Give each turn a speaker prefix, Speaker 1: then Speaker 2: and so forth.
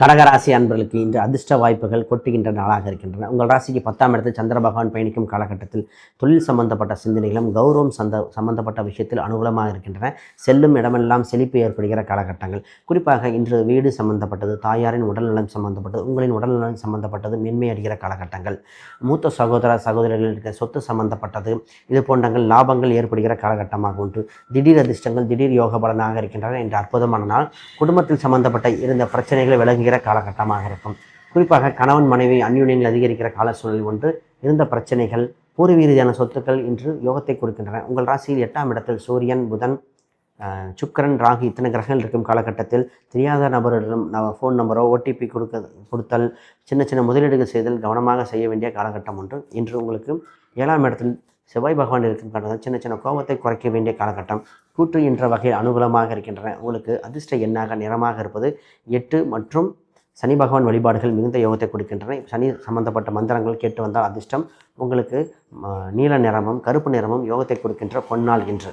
Speaker 1: கடகராசி அன்பர்களுக்கு இன்று அதிர்ஷ்ட வாய்ப்புகள் கொட்டுகின்ற நாளாக இருக்கின்றன. உங்கள் ராசிக்கு 10ஆம் இடத்தில் சந்திர பகவான் பயணிக்கும் காலகட்டத்தில் தொழில் சம்பந்தப்பட்ட சிந்தனைகளும் கௌரவம் சம்பந்தப்பட்ட விஷயத்தில் அனுகூலமாக இருக்கின்றன. செல்லும் இடமெல்லாம் செழிப்பு ஏற்படுகிற காலகட்டங்கள். குறிப்பாக இன்று வீடு சம்பந்தப்பட்டது, தாயாரின் உடல்நலம் சம்பந்தப்பட்டது, உங்களின் உடல்நலம் சம்பந்தப்பட்டது மென்மையடைகிற காலகட்டங்கள். மூத்த சகோதர சகோதரிகள் இருக்க சொத்து சம்பந்தப்பட்டது, இது போன்றங்கள் லாபங்கள் ஏற்படுகிற காலகட்டமாக உண்டு. திடீர் அதிர்ஷ்டங்கள், திடீர் யோக பலனாக இருக்கின்றன. இன்று அற்புதமான நாள். குடும்பத்தில் சம்பந்தப்பட்ட இருந்த பிரச்சனைகளை விலகுகிற காலகட்டமாக இருக்கும். குறிப்பாக கணவன் மனைவி அந்யோன்யங்கள் அதிகரிக்கிற கால சூழலில் ஒன்று இருந்த பிரச்சனைகள், பூர்வீக ரீதியான சொத்துக்கள் இன்று யோகத்தை கொடுக்கின்றன. உங்கள் ராசியில் 8ஆம் இடத்தில் சூரியன், புதன், சுக்கிரன், ராகு இத்தனை கிரகங்கள் இருக்கும் காலகட்டத்தில் தெரியாத நபரிடம் ஃபோன் நம்பரோ ஓடிபி கொடுத்தல், சின்ன சின்ன முதலீடுகள் செய்தல் கவனமாக செய்ய வேண்டிய காலகட்டம் ஒன்று. இன்று உங்களுக்கு 7ஆம் இடத்தில் செவ்வாய் பகவான் இருக்கும் காரணத்தால் சின்ன சின்ன கோபத்தை குறைக்க வேண்டிய காலகட்டம். கூற்று என்ற வகையில் அனுகூலமாக இருக்கின்றன. உங்களுக்கு அதிர்ஷ்ட எண்ணாக நிறமாக இருப்பது 8 மற்றும் சனி பகவான் வழிபாடுகள் மிகுந்த யோகத்தை கொடுக்கின்றன. சனி சம்பந்தப்பட்ட மந்திரங்கள் கேட்டு வந்தால் அதிர்ஷ்டம். உங்களுக்கு நீல நிறமும் கருப்பு நிறமும் யோகத்தை கொடுக்கின்ற பொன்னாள் இன்று.